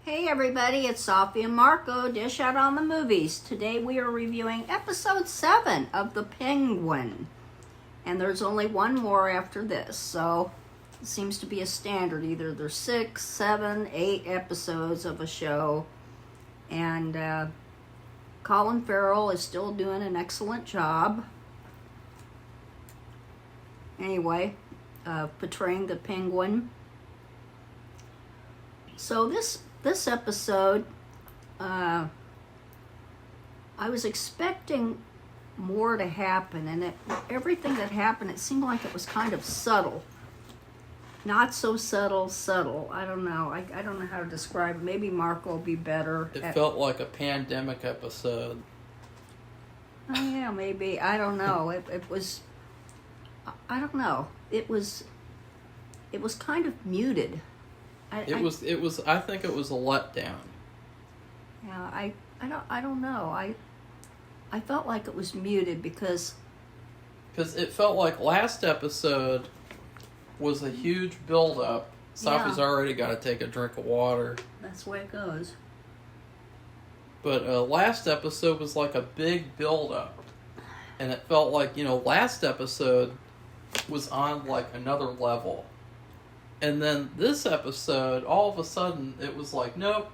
Hey everybody, it's Sophie and Marco, Dish Out on the Movies. Today we are reviewing episode 7 of The Penguin. And there's only one more after this, so it seems to be a standard. Either there's 6, 7, 8 episodes of a show. And Colin Farrell is still doing an excellent job. Anyway, portraying the Penguin. So this episode, I was expecting more to happen, and everything that happened, it seemed like it was kind of subtle. Not so subtle. I don't know. I don't know how to describe it. Maybe Mark will be better. It felt like a pandemic episode. Oh yeah, maybe. I don't know. It was. I don't know. It was kind of muted. It was. I think it was a letdown. Yeah, I don't know. I felt like it was muted because it felt like last episode was a huge build-up. Sophie's already got to take a drink of water. That's the way it goes. But last episode was like a big build-up. And it felt like, last episode was on like another level. And then this episode, all of a sudden, it was like, nope.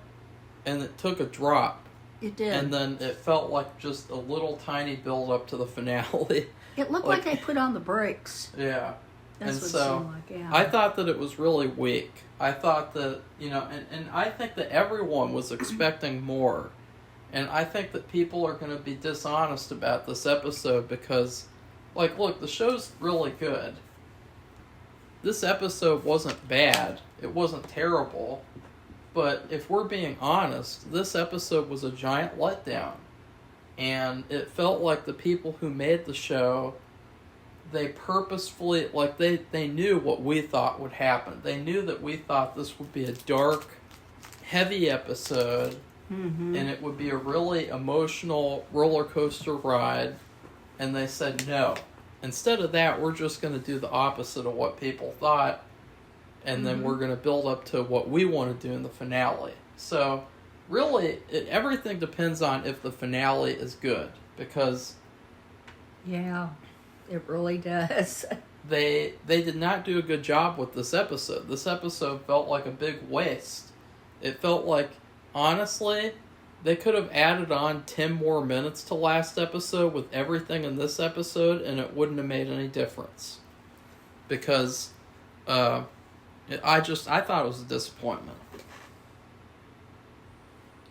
And it took a drop. It did. And then it felt like just a little tiny build-up to the finale. It looked like they put on the brakes. Yeah. That's and what so it seemed like, yeah. I thought that it was really weak. I thought that, and I think that everyone was expecting more. And I think that people are going to be dishonest about this episode because, look, the show's really good. This episode wasn't bad. It wasn't terrible. But if we're being honest, this episode was a giant letdown. And it felt like the people who made the show, they purposefully, they knew what we thought would happen. They knew that we thought this would be a dark, heavy episode. Mm-hmm. And it would be a really emotional roller coaster ride. And they said no. Instead of that, we're just going to do the opposite of what people thought, and then we're going to build up to what we want to do in the finale. So, really, everything depends on if the finale is good, because... Yeah, it really does. They did not do a good job with this episode. This episode felt like a big waste. It felt like, honestly... They could have added on 10 more minutes to last episode with everything in this episode, and it wouldn't have made any difference. Because I thought it was a disappointment.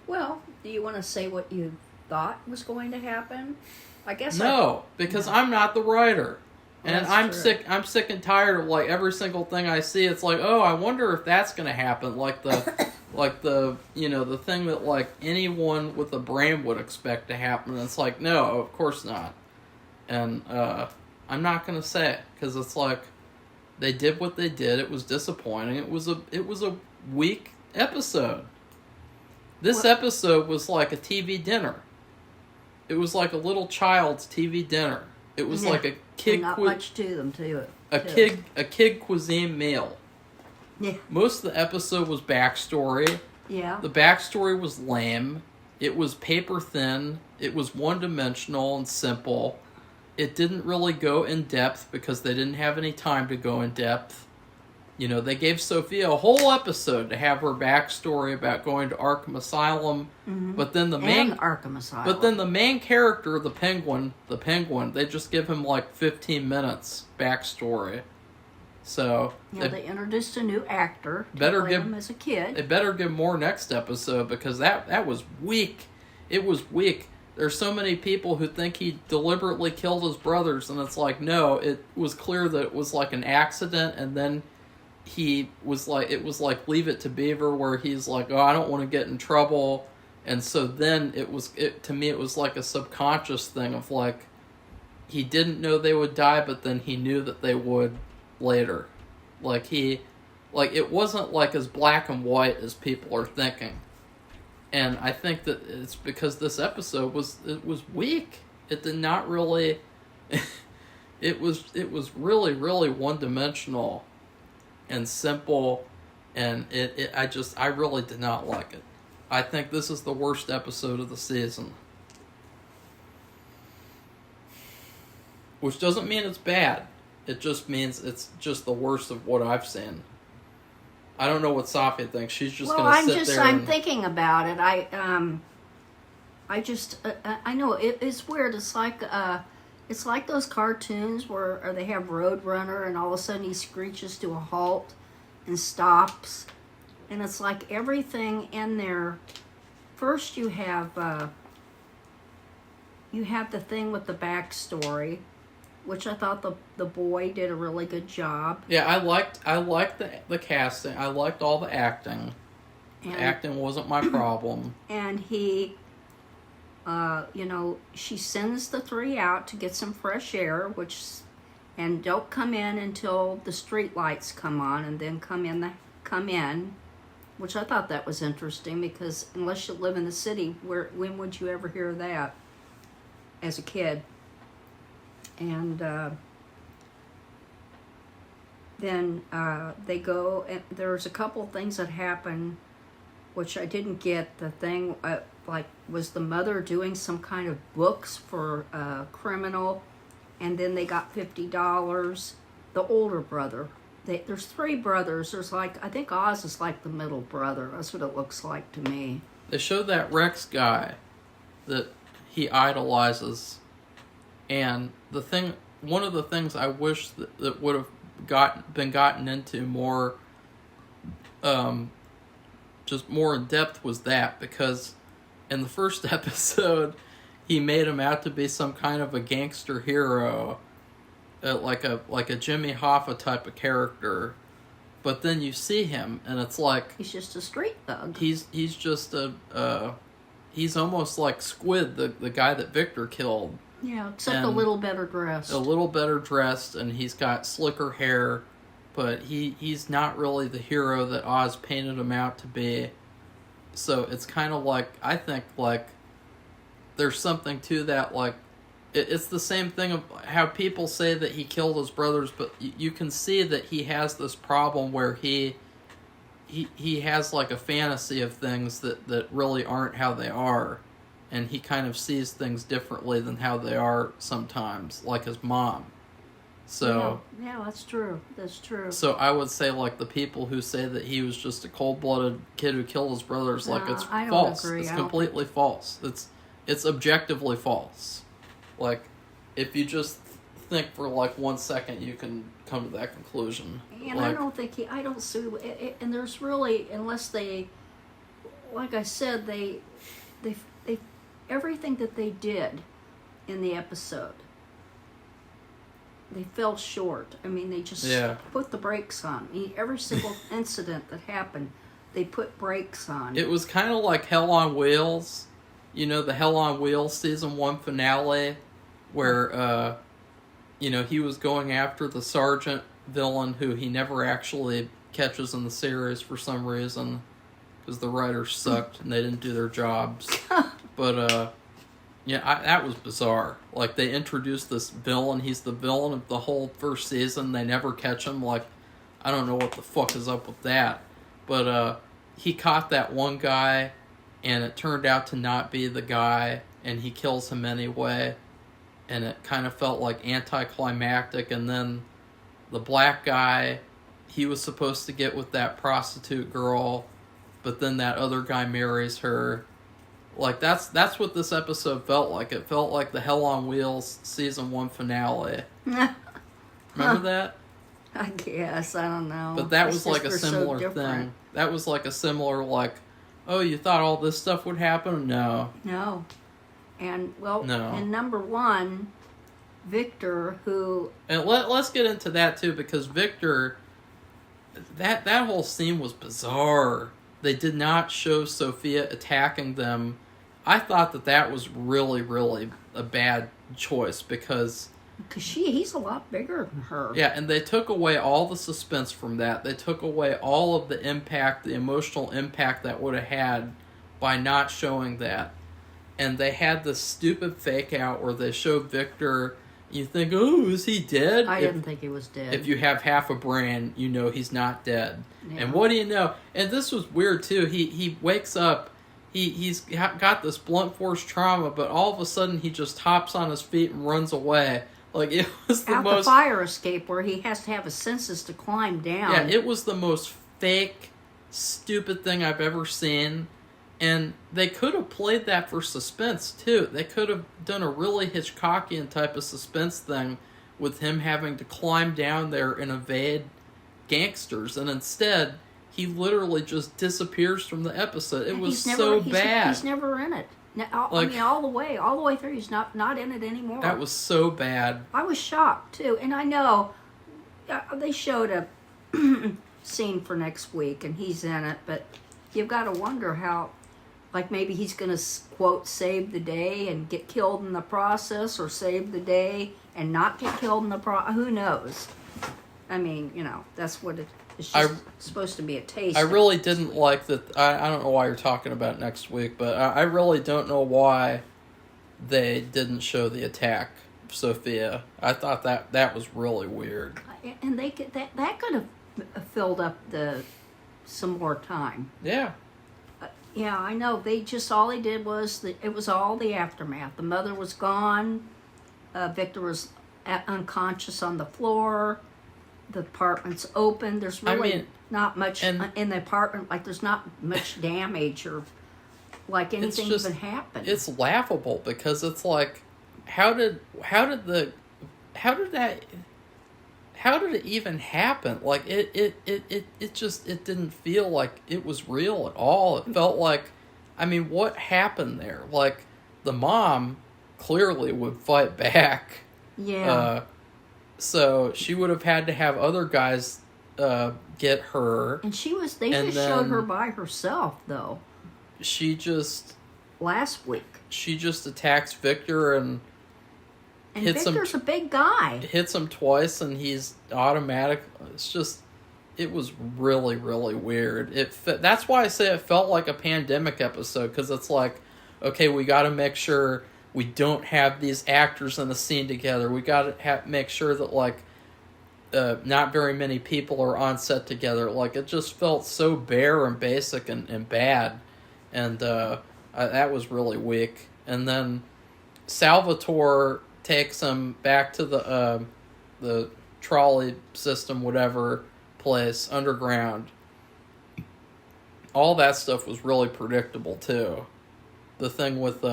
Well, do you want to say what you thought was going to happen? I guess no, because I'm not the writer. And I'm sick and tired of every single thing I see. It's like, oh, I wonder if that's going to happen. The thing that anyone with a brain would expect to happen. And it's like, no, of course not. And I'm not going to say it because it's like they did what they did. It was disappointing. It was a weak episode. This episode was like a TV dinner. It was like a little child's TV dinner. It was like a kid. Not much to them, to it. A kid cuisine meal. Yeah. Most of the episode was backstory. Yeah. The backstory was lame. It was paper thin. It was one-dimensional and simple. It didn't really go in depth because they didn't have any time to go in depth. They gave Sophia a whole episode to have her backstory about going to Arkham Asylum, but then the main character, the Penguin, they just give him 15 minutes backstory. So they introduced a new actor to play him as a kid. They better give more next episode because that was weak. It was weak. There's so many people who think he deliberately killed his brothers, and it's like, no, it was clear that it was an accident, and then he was it was Leave It to Beaver, where he's like, oh, I don't want to get in trouble. And so then to me, it was like a subconscious thing of he didn't know they would die, but then he knew that they would later. It wasn't as black and white as people are thinking. And I think that it's because this episode was weak. It did not really, it was really, really one-dimensional and simple, and I really did not like it. I think this is the worst episode of the season. Which doesn't mean it's bad. It just means it's just the worst of what I've seen. I don't know what Safia thinks. She's just going to sit there. I'm thinking about it. I know it's weird. It's like those cartoons where they have Roadrunner and all of a sudden he screeches to a halt and stops, and it's like everything in there. First, you have the thing with the backstory, which I thought the boy did a really good job. Yeah, I liked the casting. I liked all the acting. And, acting wasn't my problem. And he, she sends the three out to get some fresh air, and don't come in until the street lights come on, and then come in, which I thought that was interesting, because unless you live in the city, when would you ever hear that as a kid? And then they go, and there's a couple things that happen which I didn't get. The thing, was the mother doing some kind of books for a criminal, and then they got $50. The older brother. There's three brothers. There's I think Oz is like the middle brother. That's what it looks like to me. They showed that Rex guy that he idolizes. And one of the things I wish that would have been gotten into more, just more in depth, was that, because in the first episode, he made him out to be some kind of a gangster hero, like a Jimmy Hoffa type of character, but then you see him and it's like he's just a street thug. He's just he's almost like Squid, the guy that Victor killed. Yeah, except a little better dressed. A little better dressed, and he's got slicker hair, but he's not really the hero that Oz painted him out to be. So it's kind of like, I think, like, there's something to that, like, it's the same thing of how people say that he killed his brothers, but you can see that he has this problem where he has, like, a fantasy of things that really aren't how they are. And he kind of sees things differently than how they are sometimes, like his mom. So yeah, that's true. That's true. So I would say, like, the people who say that he was just a cold-blooded kid who killed his brothers, like, it's I don't false. agree. It's completely false. It's objectively false. Like, if you just think for like 1 second, you can come to that conclusion. And I don't think I don't sue. And there's really, unless they, like I said, they everything that they did in the episode, they fell short. I mean, they just put the brakes on. I mean, every single incident that happened, they put brakes on. It was kind of like Hell on Wheels. You know, the Hell on Wheels season 1 finale, where, he was going after the sergeant villain who he never actually catches in the series for some reason, because the writers sucked and they didn't do their jobs. But, that was bizarre. Like, they introduced this villain. He's the villain of the whole first season. They never catch him. Like, I don't know what the fuck is up with that. But, he caught that one guy, and it turned out to not be the guy, and he kills him anyway. And it kind of felt like anticlimactic. And then the black guy, he was supposed to get with that prostitute girl, but then that other guy marries her. Like, that's what this episode felt like. It felt like the Hell on Wheels season 1 finale. Remember that? I guess, I don't know. But that was like a similar thing. That was like a similar, like, oh, you thought all this stuff would happen? No. No. And, well, no. And number one, Victor, who... And let's get into that, too, because Victor, that whole scene was bizarre. They did not show Sophia attacking them. I thought that was really, really a bad choice, because he's a lot bigger than her. Yeah, and they took away all the suspense from that. They took away all of the impact, the emotional impact that would have had by not showing that. And they had this stupid fake out where they showed Victor. You think, oh, is he dead? I didn't think he was dead. If you have half a brain, you know he's not dead. Yeah. And what do you know? And this was weird, too. He wakes up, he's got this blunt force trauma, but all of a sudden he just hops on his feet and runs away. Like, it was the Out most... the fire escape where he has to have his senses to climb down. Yeah, it was the most fake, stupid thing I've ever seen. And they could have played that for suspense, too. They could have done a really Hitchcockian type of suspense thing with him having to climb down there and evade gangsters. And instead, he literally just disappears from the episode. It was so bad. He's never in it. Now, Like- I mean, all the way through, he's not in it anymore. That was so bad. I was shocked, too. And I know they showed a scene for next week, and he's in it, but you've got to wonder how, like, maybe he's going to, quote, save the day and get killed in the process, or save the day and not get killed in the process. Who knows? I mean, you know, that's what it's just supposed to be a taste. I really didn't like that. I don't know why you're talking about next week, but I really don't know why they didn't show the attack of Sophia. I thought that was really weird. And they could, that could have filled up some more time. Yeah. Yeah, I know. All they did was it was all the aftermath. The mother was gone. Victor was unconscious on the floor. The apartment's open. There's really not much in the apartment. Like, there's not much damage or like anything even happened. It's laughable because it's like, how did it even happen? Like, it just didn't feel like it was real at all. It felt like, I mean, what happened there? Like, the mom clearly would fight back. Yeah. So she would have had to have other guys get her. And they just showed her by herself, though. Last week. She just attacks Victor and hits Victor's him, a big guy. hits him twice, and he's automatic. It was really, really weird. That's why I say it felt like a pandemic episode, because it's like, okay, we got to make sure we don't have these actors in the scene together. We got to make sure that, like, not very many people are on set together. Like, it just felt so bare and basic and bad. And that was really weak. And then Salvatore takes him back to the trolley system, whatever place, underground. All that stuff was really predictable, too. The thing with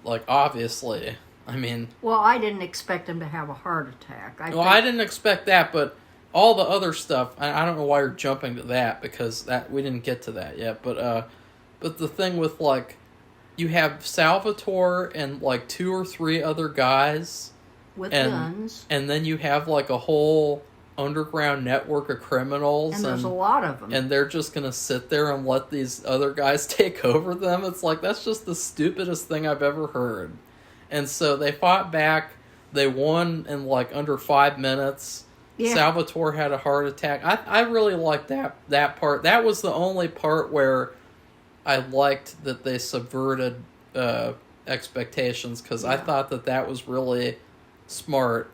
like, obviously, I mean... Well, I didn't expect him to have a heart attack. I didn't expect that, but all the other stuff, I don't know why you're jumping to that, because we didn't get to that yet, but the thing with, like, you have Salvatore and, like, 2 or 3 other guys... With guns. And then you have, like, a whole underground network of criminals. And there's a lot of them. And they're just going to sit there and let these other guys take over them. It's like, that's just the stupidest thing I've ever heard. And so they fought back. They won in, like, under 5 minutes. Yeah. Salvatore had a heart attack. I really liked that part. That was the only part where I liked that they subverted expectations, because I thought that was really smart.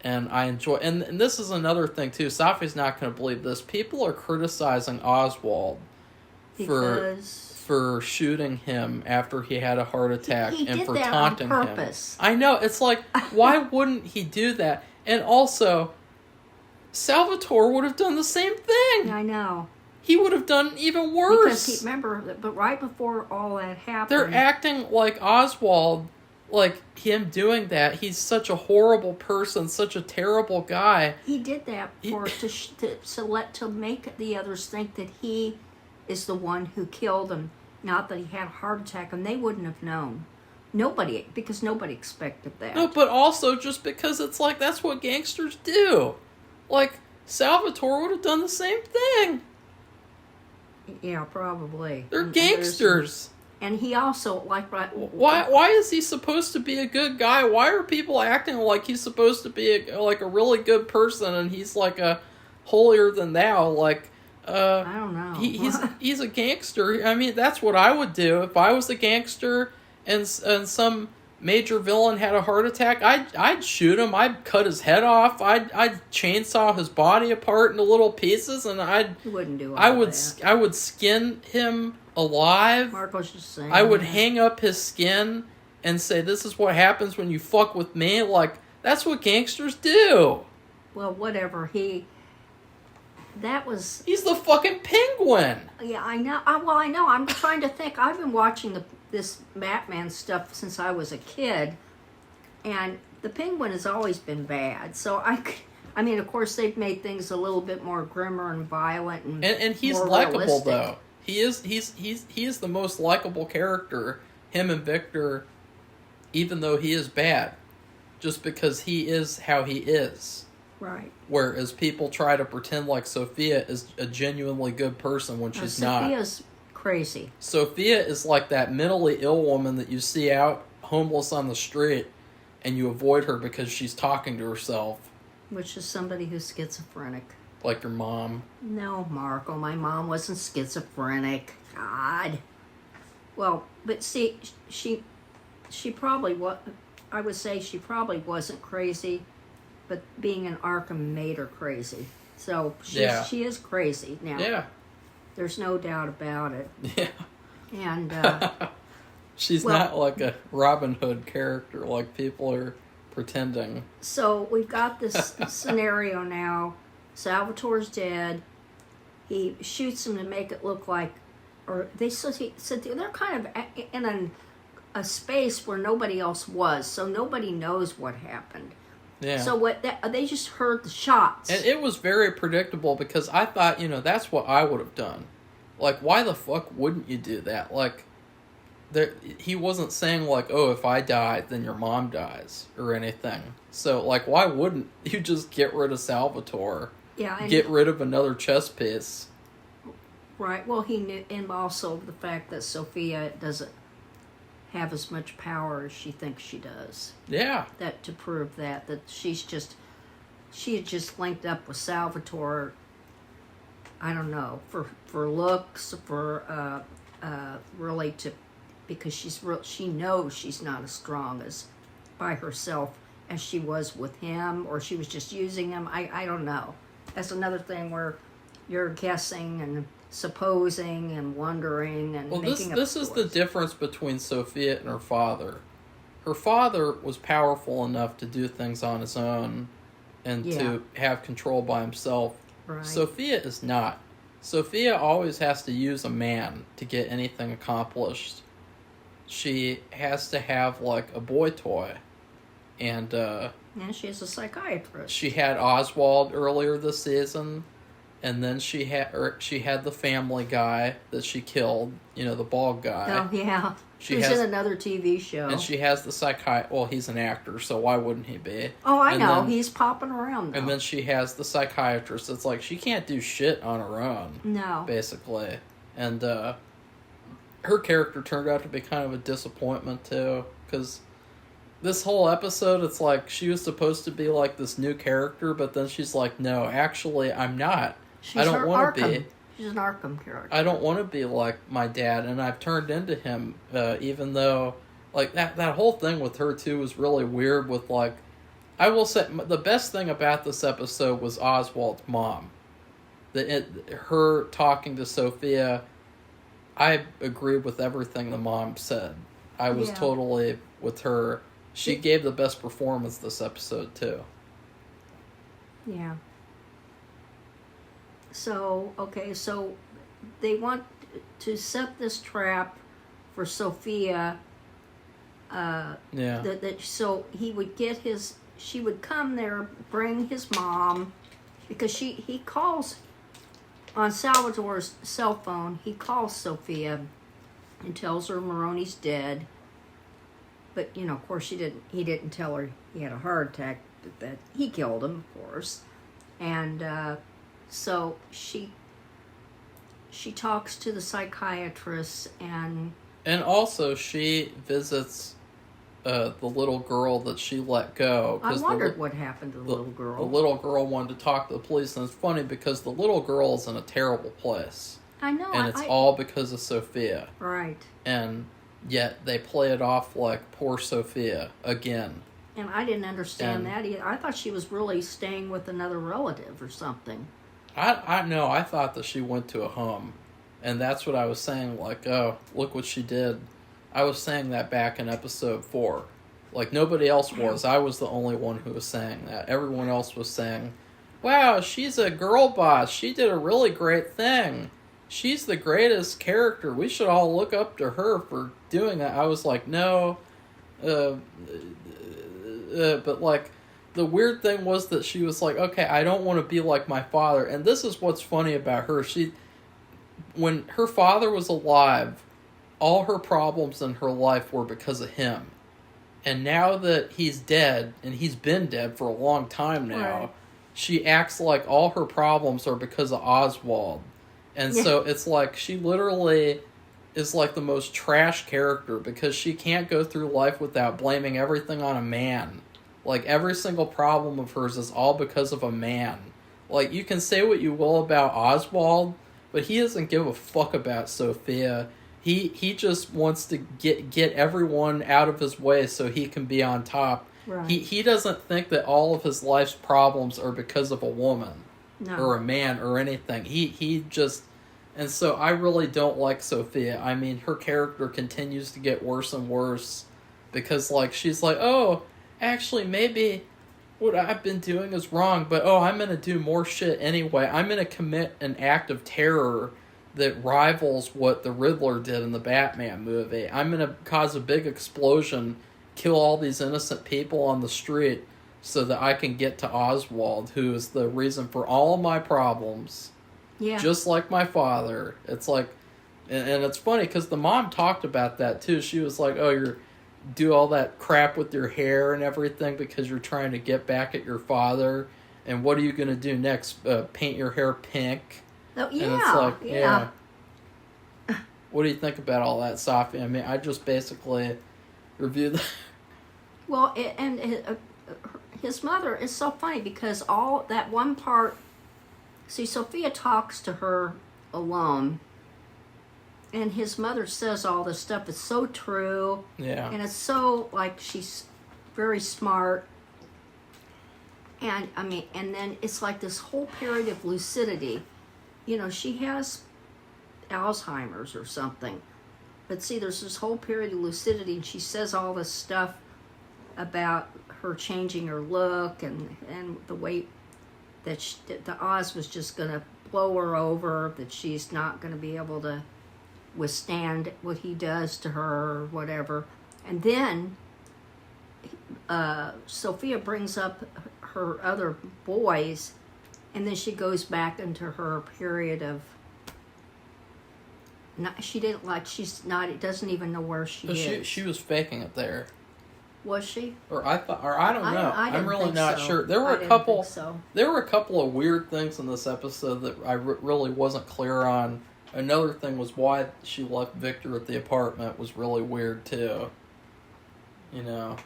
And I enjoy... And this is another thing, too. Safi's not going to believe this. People are criticizing Oswald for shooting him after he had a heart attack and for taunting him. He did that on purpose. I know. It's like, why wouldn't he do that? And also, Salvatore would have done the same thing. I know. He would have done even worse. Because remember, but right before all that happened... They're acting like Oswald... Like, him doing that, he's such a horrible person, such a terrible guy. He did that to make the others think that he is the one who killed him, not that he had a heart attack, and they wouldn't have known. Because nobody expected that. No, but also just because it's like, that's what gangsters do. Like, Salvatore would have done the same thing. Yeah, probably. They're gangsters. And he also, why is he supposed to be a good guy? Why are people acting like he's supposed to be a really good person, and he's like a holier than thou? Like, I don't know. He's a gangster. I mean, that's what I would do if I was a gangster, and some major villain had a heart attack, I'd shoot him. I'd cut his head off. I'd chainsaw his body apart into little pieces, and You wouldn't do all I would that. I would skin him alive. Marco's just saying. I would that. hang up his skin and say, "This is what happens when you fuck with me." Like, that's what gangsters do. Well, whatever. That was. He's the fucking Penguin. Yeah, I know. I know. I'm trying to think. I've been watching this Batman stuff since I was a kid, and the Penguin has always been bad. So I mean, of course, they've made things a little bit more grimmer and violent And he's more likable realistic. though. He is the most likable character. Him and Victor, even though he is bad, just because he is how he is. Right. Whereas people try to pretend like Sophia is a genuinely good person when she's not. Sophia's crazy. Sophia is like that mentally ill woman that you see out homeless on the street, and you avoid her because she's talking to herself, Which is somebody who's schizophrenic. like your mom. No, Marco, my mom wasn't schizophrenic. God. Well, but see, she probably was. I would say she probably wasn't crazy, but being in Arkham made her crazy. So she is crazy now. Yeah, There's no doubt about it. yeah. And She's Well- not like a Robin Hood character like people are pretending. so we've got this scenario now. Salvatore's dead. He shoots him to make it look like, or they said they're kind of in a space where nobody else was, so nobody knows what happened. Yeah. So they just heard the shots. And it was very predictable because I thought, that's what I would have done. Like, why the fuck wouldn't you do that? Like, he wasn't saying, like, oh, if I die, then your mom dies or anything. So, like, why wouldn't you just get rid of Salvatore? Yeah, and Get rid of another chess piece. right. Well, he knew, and also the fact that Sophia doesn't have as much power as she thinks she does. Yeah. That to prove that she had just linked up with Salvatore. I don't know, for looks, for really to, because she knows she's not as strong as by herself as she was with him, or she was just using him. I don't know. That's another thing where you're guessing and supposing and wondering and Well, making up this is the stories. difference between Sophia and her father. Her father was powerful enough to do things on his own and Yeah. to have control by himself. Right. Sophia is not. Sophia always has to use a man to get anything accomplished. She has to have, like, a boy toy. And And she's a psychiatrist. she had Oswald earlier this season. And then she had the family guy that she killed, the bald guy. Oh yeah, She he's has- in another TV show. And she has the well, he's an actor, so why wouldn't he be? Oh, I And know. then- He's popping around, though. And then she has the psychiatrist. It's like she can't do shit on her own, No. basically. And her character turned out to be kind of a disappointment, too. Because this whole episode, it's like she was supposed to be like this new character, but then she's like, no, actually, I'm not. She's I don't her want to Arkham. be. She's an Arkham character. I don't want to be like my dad, and I've turned into him, even though, like, that whole thing with her, too, was really weird with, like, I will say, the best thing about this episode was Oswald's mom. Her talking to Sophia, I agreed with everything the mom said. I was Yeah. totally with her. She gave the best performance this episode, too. Yeah. So, they want to set this trap for Sophia. Yeah. So he would she would come there, bring his mom, because he calls on Salvatore's cell phone. He calls Sophia and tells her Maroni's dead. But of course, he didn't tell her he had a heart attack. That he killed him, of course. And so she talks to the psychiatrist, and also, she visits the little girl that she let go. I 'cause wondered what happened to the little girl. The little girl wanted to talk to the police, and it's funny because the little girl is in a terrible place. I know. And it's all because of Sophia. right. And yet they play it off like poor Sophia again. And I didn't understand And- that either. I thought she was really staying with another relative or something. I know, I thought that she went to a home, and that's what I was saying, like, oh, look what she did. I was saying that back in episode 4. Like, nobody else was. I was the only one who was saying that. Everyone else was saying, wow, she's a girl boss. She did a really great thing. She's the greatest character. We should all look up to her for doing that. I was like, no. But, like, the weird thing was that she was like, okay, I don't want to be like my father. And this is what's funny about her. When her father was alive, all her problems in her life were because of him. And now that he's dead, and he's been dead for a long time now, Right. she acts like all her problems are because of Oswald. And Yeah. so it's like she literally is like the most trash character because she can't go through life without blaming everything on a man. Like, every single problem of hers is all because of a man. Like, you can say what you will about Oswald, but he doesn't give a fuck about Sophia. He just wants to get everyone out of his way so he can be on top. Right. He doesn't think that all of his life's problems are because of a woman No. or a man or anything. He just... And so I really don't like Sophia. I mean, her character continues to get worse and worse because, like, she's like, oh, actually, maybe what I've been doing is wrong, but, oh, I'm going to do more shit anyway. I'm going to commit an act of terror that rivals what the Riddler did in the Batman movie. I'm going to cause a big explosion, kill all these innocent people on the street so that I can get to Oswald, who is the reason for all my problems. Yeah. Just like my father. It's like, and it's funny because the mom talked about that too. She was like, oh, you're do all that crap with your hair and everything because you're trying to get back at your father. And what are you going to do next? Paint your hair pink? Oh, yeah. And it's like, yeah. What do you think about all that, Sophie? I mean, I just basically reviewed that. Well, his mother is so funny because all that one part. See, Sophia talks to her alone, and his mother says all this stuff. It's so true, Yeah. and it's so like she's very smart. And I mean, and then it's like this whole period of lucidity. You know, she has Alzheimer's or something. But see, there's this whole period of lucidity, and she says all this stuff about her changing her look and the way that the Oz was just going to blow her over, that she's not going to be able to withstand what he does to her or whatever. And then Sophia brings up her other boys, and then she goes back into her period of it doesn't even know where she is. She was faking it there. Was she? Or I don't know. I didn't I'm really think not so. sure. There were I a didn't couple. think so. There were a couple of weird things in this episode that I really wasn't clear on. Another thing was why she left Victor at the apartment was really weird too. You know.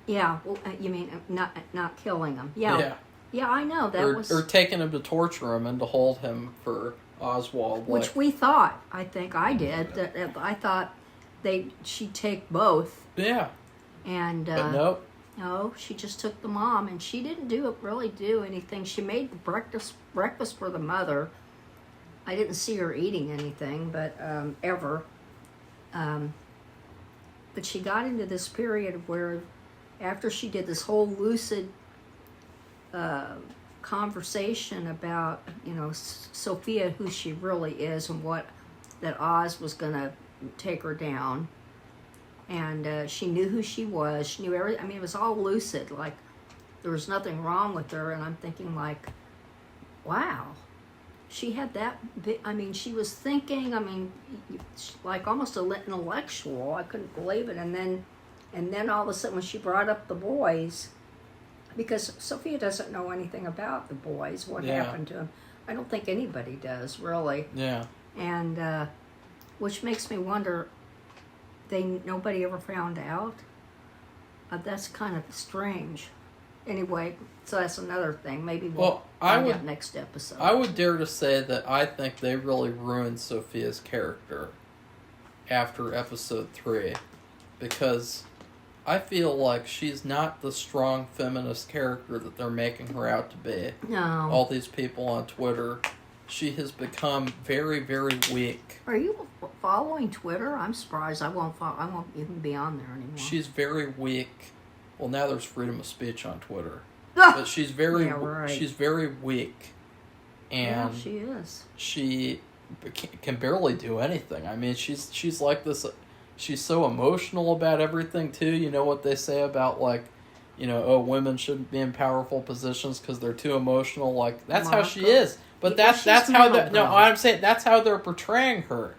Yeah. Well, you mean not killing him? Yeah. Yeah, I know that was. Or taking him to torture him and to hold him for Oswald. Which like, we thought. I think I did. That I thought she'd take both. Yeah. And But nope. no, she just took the mom, and she didn't really do anything. She made the breakfast for the mother. I didn't see her eating anything, but ever. But she got into this period where, after she did this whole lucid conversation about, you know, Sophia, who she really is, and that Oz was going to take her down. And she knew who she was. She knew everything. I mean, it was all lucid. Like, there was nothing wrong with her. And I'm thinking, like, wow. She had that big, I mean, she was thinking, I mean, like almost an intellectual. I couldn't believe it. And then all of a sudden when she brought up the boys, because Sophia doesn't know anything about the boys, what happened to them. I don't think anybody does, really. Yeah. And, which makes me wonder, nobody ever found out? That's kind of strange. Anyway, so that's another thing. Maybe we'll find out next episode. I would dare to say that I think they really ruined Sophia's character after episode 3 because I feel like she's not the strong feminist character that they're making her out to be. No. All these people on Twitter. She has become very, very weak. Are you following Twitter? I'm surprised. I won't even be on there anymore. She's very weak. Well, now there's freedom of speech on Twitter. But she's very she's very weak. And yeah, she is. She can barely do anything. I mean, she's like this. She's so emotional about everything too. You know what they say about like, women shouldn't be in powerful positions because they're too emotional. Like that's how she is. But that's how I'm saying that's how they're portraying her.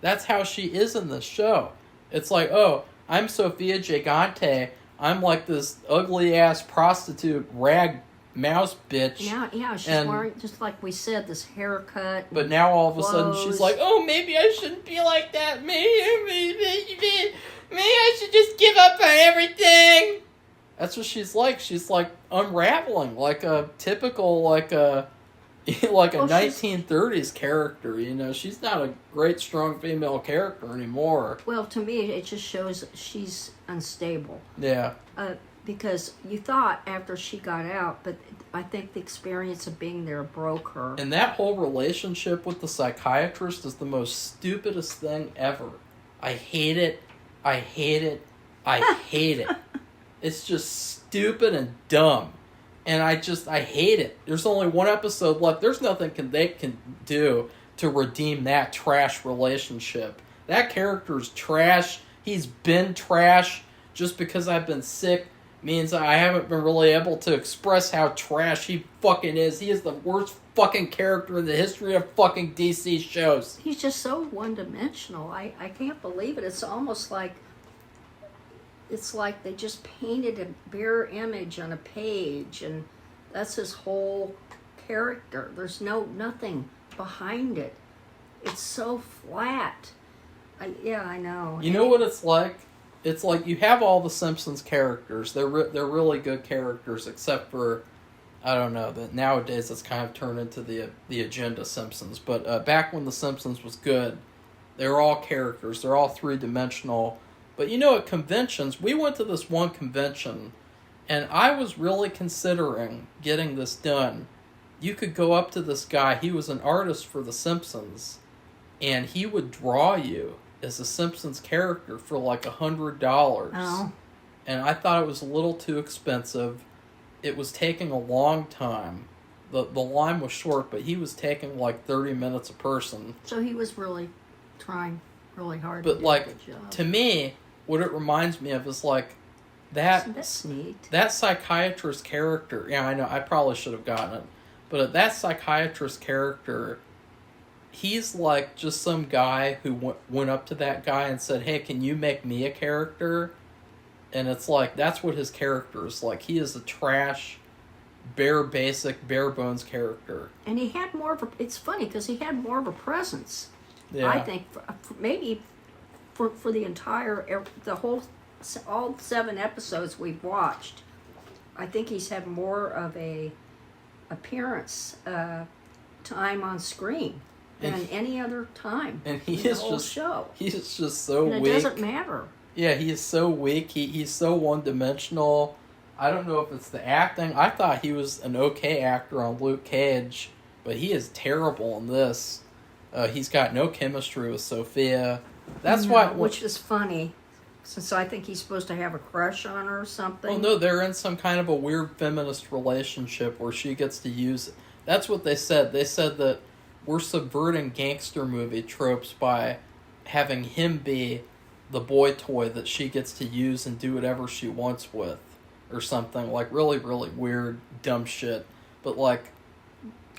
That's how she is in this show. It's like, oh, I'm Sofia Gigante. I'm like this ugly ass prostitute rag mouse bitch. Yeah, she's wearing, just like we said, this haircut. But now all of a sudden she's like, oh, maybe I shouldn't be like that. Maybe I should just give up on everything. That's what she's like. She's like unraveling, like a typical, like a 1930s character. She's not a great, strong female character anymore. Well, to me, it just shows she's unstable. Yeah. Because you thought after she got out, but I think the experience of being there broke her. And that whole relationship with the psychiatrist is the most stupidest thing ever. I hate it. I hate it. I hate it. It's just stupid and dumb. And I hate it. There's only one episode left. There's nothing they can do to redeem that trash relationship. That character's trash. He's been trash. Just because I've been sick means I haven't been really able to express how trash he fucking is. He is the worst fucking character in the history of fucking DC shows. He's just so one-dimensional. I can't believe it. It's almost like they just painted a bare image on a page, and that's his whole character. There's nothing behind it. It's so flat. I know. You know what it's like? It's like you have all the Simpsons characters. They're really good characters, except for, I don't know, that nowadays it's kind of turned into the Agenda Simpsons. But back when the Simpsons was good, they were all characters. They're all three-dimensional. But at conventions, we went to this one convention, and I was really considering getting this done. You could go up to this guy. He was an artist for the Simpsons, and he would draw you as a Simpsons character for like $100. Oh. And I thought it was a little too expensive. It was taking a long time. The line was short, but he was taking like 30 minutes a person. So he was really trying really hard but to do like, a good job. To me, what it reminds me of is like That's neat. That psychiatrist character. Yeah, I know, I probably should have gotten it. But that psychiatrist character, he's like just some guy who went up to that guy and said, hey, can you make me a character? And it's like, that's what his character is like. He is a trash, bare bones character. And he had more of a, it's funny because he had more of a presence. Yeah. I think maybe for the all 7 episodes we've watched, I think he's had more of a appearance time on screen than any other time and he in the is whole just show. He's just so and it weak. doesn't matter. Yeah, he is so weak. He's so one-dimensional. I don't know if it's the acting. I thought he was an okay actor on Luke Cage, but he is terrible in this. He's got no chemistry with Sophia. That's why... Which is funny, since I think he's supposed to have a crush on her or something. Well, no, they're in some kind of a weird feminist relationship where she gets to use it. That's what they said. They said that we're subverting gangster movie tropes by having him be the boy toy that she gets to use and do whatever she wants with, or something. Like, really, really weird, dumb shit. But, like...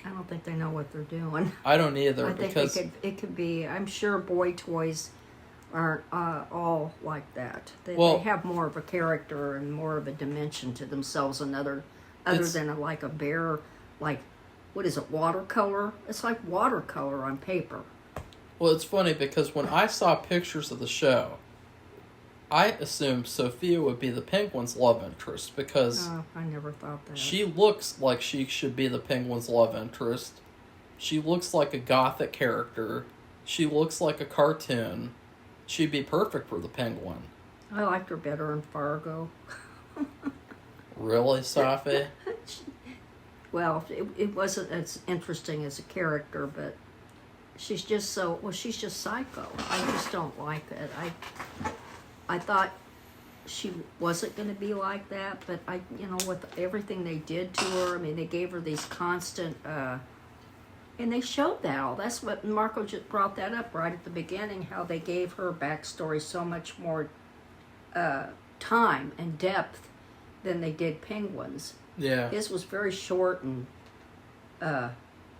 I don't think they know what they're doing. I don't either, I think because... it could be... I'm sure boy toys aren't all like that. They have more of a character and more of a dimension to themselves, other than a bear, like, what is it, watercolor? It's like watercolor on paper. Well, it's funny because when I saw pictures of the show, I assumed Sophia would be the Penguin's love interest because I never thought that. She looks like she should be the Penguin's love interest. She looks like a gothic character. She looks like a cartoon. she'd be perfect for the Penguin. I liked her better in Fargo. Really, Safi? Well, it wasn't as interesting as a character, but she's just so, well, she's just psycho. I just don't like it. I thought she wasn't going to be like that, but with everything they did to her, I mean, they gave her these constant, and they showed that all. That's what Marco just brought that up right at the beginning, how they gave her backstory so much more time and depth than they did Penguin's. Yeah. His was very short and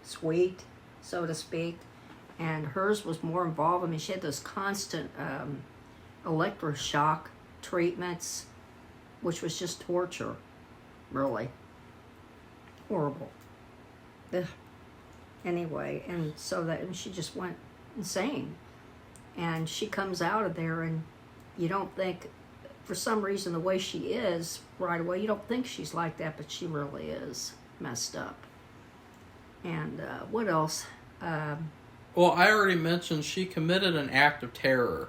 sweet, so to speak, and hers was more involved. I mean, she had those constant electroshock treatments, which was just torture, really. Horrible. Ugh. Anyway, and she just went insane. And she comes out of there, and you don't think, for some reason, the way she is right away, you don't think she's like that, but she really is messed up. And what else? Well, I already mentioned she committed an act of terror.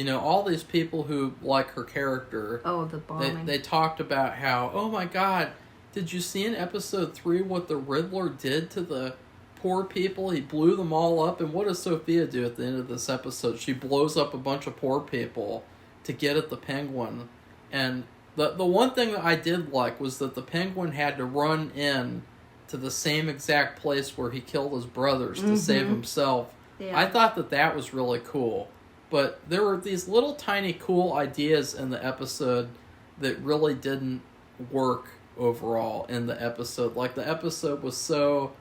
All these people who like her character. Oh, the bombing. They talked about how, oh my God, did you see in episode 3 what the Riddler did to the poor people? He blew them all up. And what does Sophia do at the end of this episode? She blows up a bunch of poor people to get at the Penguin. And the one thing that I did like was that the Penguin had to run in to the same exact place where he killed his brothers to save himself. Yeah. I thought that was really cool. But there were these little tiny cool ideas in the episode that really didn't work overall in the episode. Like, the episode was so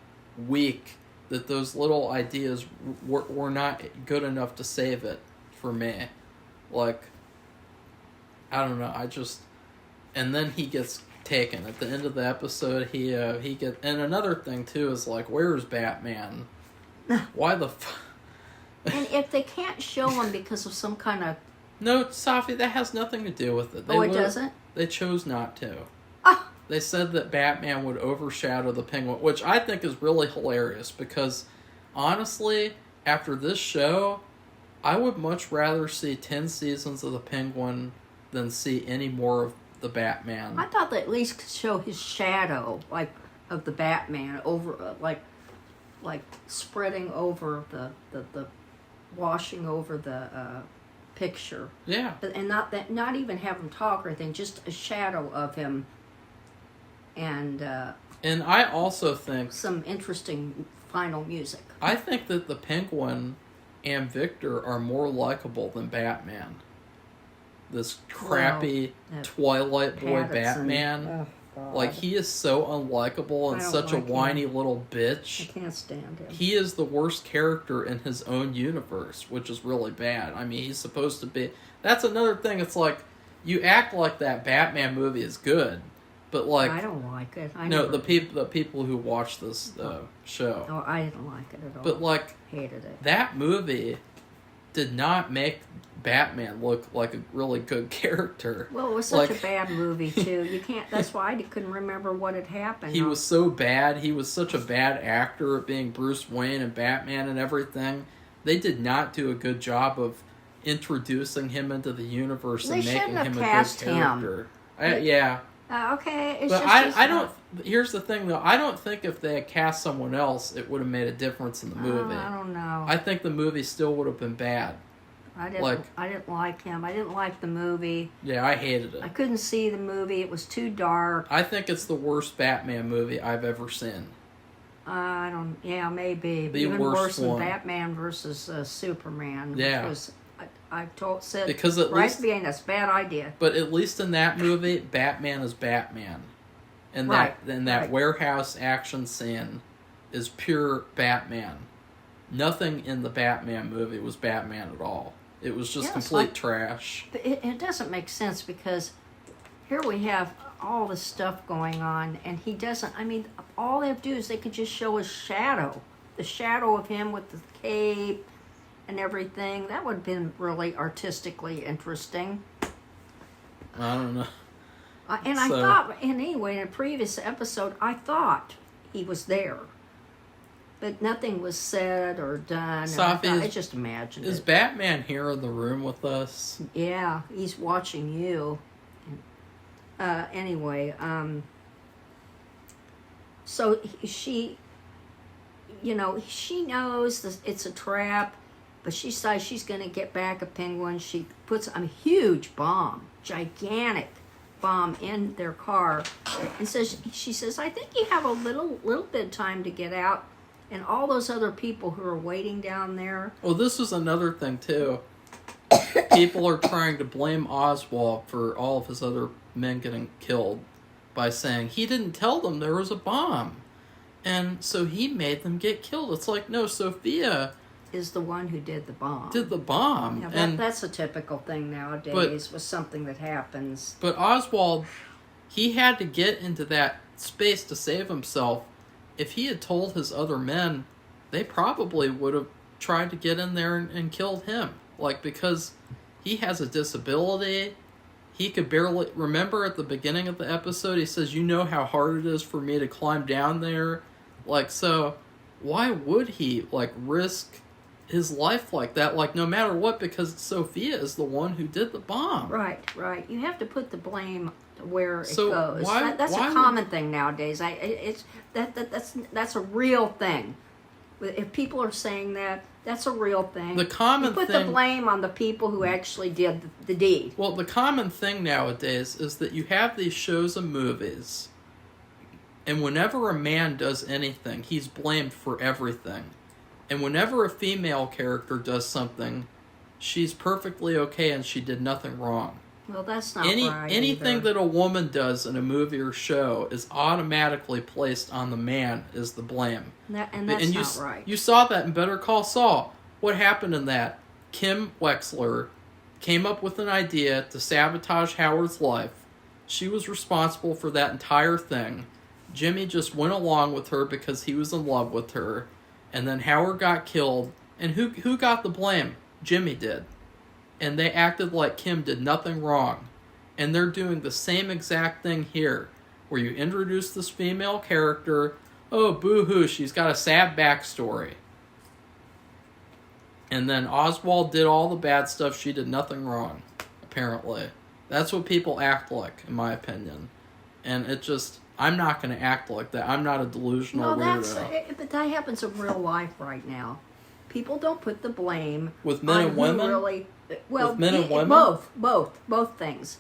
weak that those little ideas were not good enough to save it for me. Like, I don't know, and then he gets taken. At the end of the episode, he gets, and another thing too is like, where's Batman? Why the And if they can't show him because of some kind of... No, Safi, that has nothing to do with it. It doesn't? They chose not to. Ah! They said that Batman would overshadow the Penguin, which I think is really hilarious because, honestly, after this show, I would much rather see 10 seasons of the Penguin than see any more of the Batman. I thought they at least could show his shadow, like, of the Batman over, like spreading over the washing over the picture. Yeah. And not even have him talk or anything, just a shadow of him. And I also think some interesting final music. I think that the Penguin and Victor are more likable than Batman. This crappy Twilight Boy Pattinson. Batman. Oh, God. Like, he is so unlikable and such a whiny little bitch. I can't stand him. He is the worst character in his own universe, which is really bad. I mean, he's supposed to be... That's another thing. It's like, you act like that Batman movie is good, but like... I don't like it. The people who watch this show. Oh, I didn't like it at all. But like... Hated it. That movie did not make Batman look like a really good character. Well, it was such a bad movie, too. You can't... That's why I couldn't remember what had happened. He was so bad. He was such a bad actor at being Bruce Wayne and Batman and everything. They did not do a good job of introducing him into the universe and making him a good character. Yeah. Okay, it's but just... I don't... Here's the thing, though. I don't think if they had cast someone else, it would have made a difference in the movie. I don't know. I think the movie still would have been bad. I didn't like him. I didn't like the movie. Yeah, I hated it. I couldn't see the movie. It was too dark. I think it's the worst Batman movie I've ever seen. Yeah, maybe. The Even worse than one. Batman versus Superman. Yeah. Which was, I said because at right least, at the beginning, that's a bad idea. But at least in that movie, Batman is Batman. And that warehouse action scene is pure Batman. Nothing in the Batman movie was Batman at all. It was just complete trash. But it doesn't make sense because here we have all this stuff going on, and he doesn't... I mean, all they have to do is they could just show his shadow. The shadow of him with the cape and everything. That would have been really artistically interesting. I don't know. I thought, and anyway, in a previous episode, I thought he was there. but nothing was said or done. Sophie, I just imagined is it. Batman here in the room with us? Yeah, he's watching you. Anyway, so she, she knows that it's a trap, but she decides she's going to get back a penguin. She puts a huge bomb, gigantic bomb in their car, and she says, I think you have a little bit of time to get out. And all those other people who are waiting down there. Well, this was another thing, too. People are trying to blame Oswald for all of his other men getting killed by saying he didn't tell them there was a bomb. And so he made them get killed. It's like, no, Sophia is the one who did the bomb. Did the bomb. Yeah, that's a typical thing nowadays with something that happens. But Oswald, he had to get into that space to save himself. If he had told his other men, they probably would have tried to get in there and killed him. Like, because he has a disability. He could barely... Remember at the beginning of the episode, he says, you know how hard it is for me to climb down there? Like, so why would he, like, risk his life like that? Like, no matter what, because Sophia is the one who did the bomb. Right. You have to put the blame where it So goes. That's a common thing nowadays. That's a real thing. If people are saying that, that's a real thing. The common you put the blame on the people who actually did the deed. Well, the common thing nowadays is that you have these shows and movies, and whenever a man does anything, he's blamed for everything. And whenever a female character does something, she's perfectly okay and she did nothing wrong. Well, that's not right. Anything either. that a woman does in a movie or show is automatically placed on the man as the blame. And that's not right. You saw that in Better Call Saul. What happened in that? Kim Wexler came up with an idea to sabotage Howard's life. She was responsible for that entire thing. Jimmy just went along with her because he was in love with her. And then Howard got killed. And who got the blame? Jimmy did. And they acted like Kim did nothing wrong. And they're doing the same exact thing here, where you introduce this female character. Oh, boo-hoo, she's got a sad backstory. And then Oswald did all the bad stuff. She did nothing wrong, apparently. That's what people act like, in my opinion. And it just... I'm not going to act like that. I'm not a delusional weirdo. But that happens in real life right now. People don't put the blame with men and women. Well, with men and women, both things.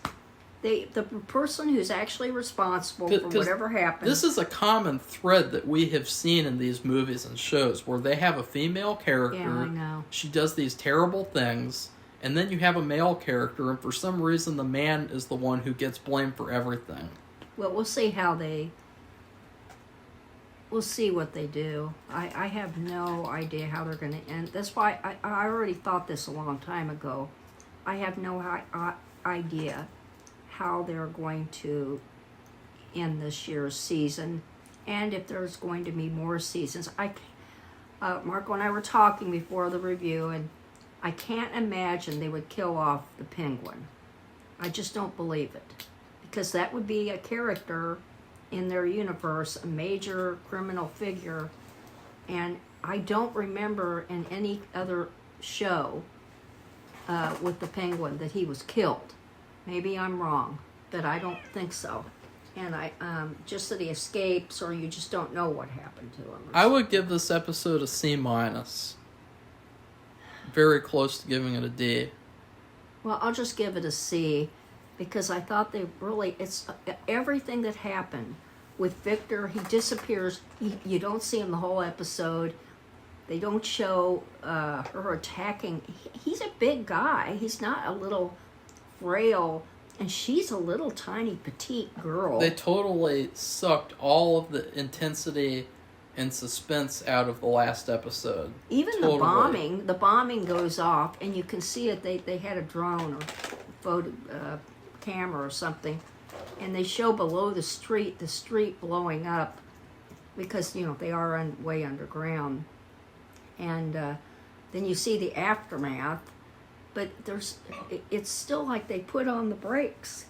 The person who's actually responsible for whatever happens. This is a common thread that we have seen in these movies and shows, where they have a female character. Yeah, I know. She does these terrible things, and then you have a male character, and for some reason the man is the one who gets blamed for everything. Well, we'll see we'll see what they do. I have no idea how they're going to end. That's why I already thought this a long time ago. I have no idea how they're going to end this year's season, and if there's going to be more seasons. Marco and I were talking before the review, and I can't imagine they would kill off the Penguin. I just don't believe it. Because that would be a character in their universe, a major criminal figure. And I don't remember in any other show with the Penguin that he was killed. Maybe I'm wrong, but I don't think so. And just that he escapes, or you just don't know what happened to him. I would give this episode a C-. Very close to giving it a D. Well, I'll just give it a C. Because I thought it's everything that happened with Victor. He disappears. You don't see him the whole episode. They don't show her attacking. He's a big guy. He's not a little frail, and she's a little tiny petite girl. They totally sucked all of the intensity and suspense out of the last episode. Even the bombing goes off, and you can see it. They had a drone or photo camera or something, and they show below the street blowing up, because they are way underground, and then you see the aftermath, but it's still like they put on the brakes.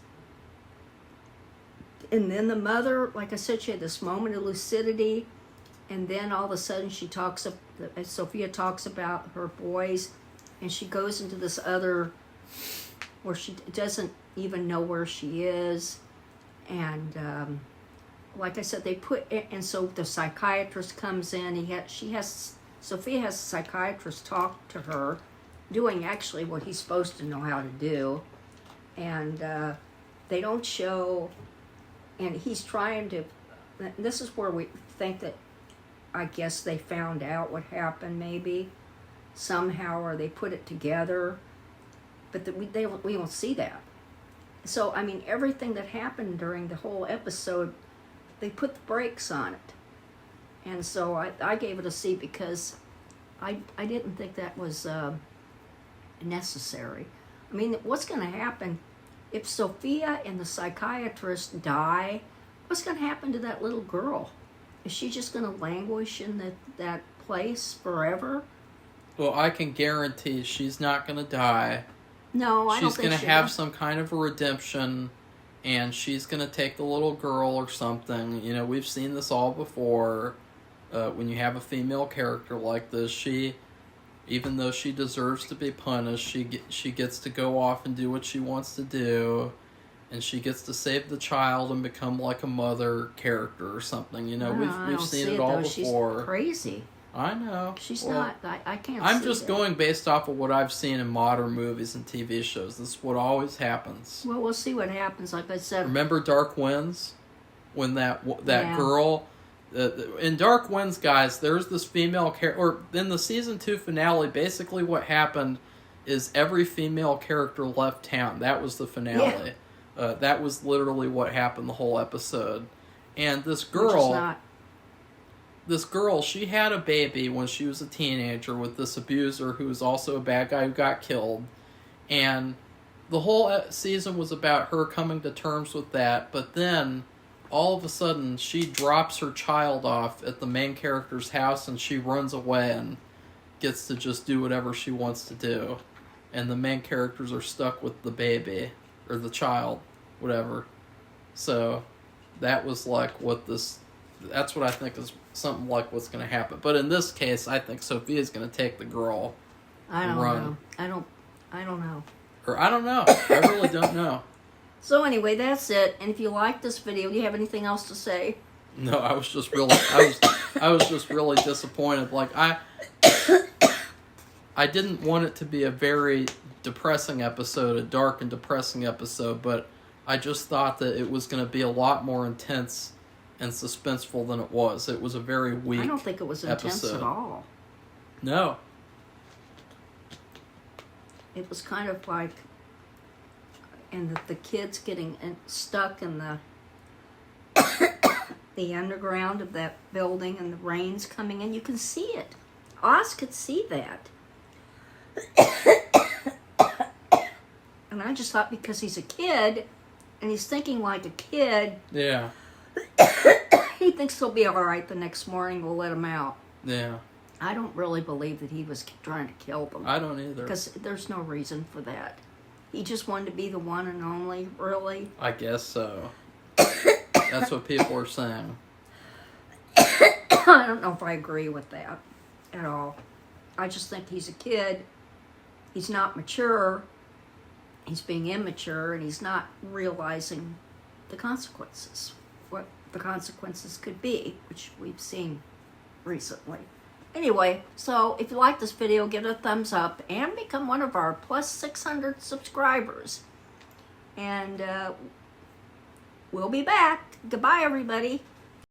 And then the mother, like I said, she had this moment of lucidity, And then all of a sudden Sophia talks about her boys, and she goes into this other, where she doesn't even know where she is. And like I said, and so the psychiatrist comes in. Sophia has a psychiatrist talk to her, doing actually what he's supposed to know how to do. And they don't show, and he's trying to, this is where we think that, I guess they found out what happened maybe, somehow, or they put it together, but we don't see that. So, I mean, everything that happened during the whole episode, they put the brakes on it. And so I gave it a C because I didn't think that was necessary. I mean, what's going to happen if Sophia and the psychiatrist die? What's going to happen to that little girl? Is she just going to languish in that place forever? Well, I can guarantee she's not going to die. No, I don't think she's going to have some kind of a redemption, and she's going to take the little girl or something. You know, we've seen this all before. When you have a female character like this, even though she deserves to be punished, she gets to go off and do what she wants to do, and she gets to save the child and become like a mother character or something. You know, we've seen it all before. She's crazy. I know. She's not. I can't. I'm just going based off of what I've seen in modern movies and TV shows. This is what always happens. Well, we'll see what happens. Like I said, remember Dark Winds, when that girl. In Dark Winds, guys, there's this female character, or in the season 2 finale, basically what happened is every female character left town. That was the finale. Yeah. That was literally what happened the whole episode. And this girl, she had a baby when she was a teenager with this abuser who was also a bad guy who got killed. And the whole season was about her coming to terms with that, but then all of a sudden, she drops her child off at the main character's house and she runs away and gets to just do whatever she wants to do. And the main characters are stuck with the baby, or the child, whatever. So, that was like that's what I think is something like what's going to happen. But in this case, I think Sophia's going to take the girl and run. Know. I don't know. Or I don't know. I really don't know. So anyway, that's it. And if you like this video, do you have anything else to say? No, I was just really, I was just really disappointed. Like I didn't want it to be a very depressing episode, a dark and depressing episode, but I just thought that it was going to be a lot more intense and suspenseful than it was. It was a very weak episode. I don't think it was intense at all. No. It was kind of like, and the kids getting stuck in the underground of that building, and the rain's coming in. You can see it. Oz could see that. And I just thought, because he's a kid, and he's thinking like a kid. Yeah. He thinks he'll be all right the next morning. We'll let him out. Yeah. I don't really believe that he was trying to kill them. I don't either. Because there's no reason for that. He just wanted to be the one and only, really. I guess so. That's what people are saying. I don't know if I agree with that at all. I just think he's a kid. He's not mature. He's being immature, and he's not realizing the consequences. What the consequences could be, which we've seen recently. Anyway, so if you like this video, give it a thumbs up and become one of our plus 600 subscribers. And we'll be back. Goodbye, everybody.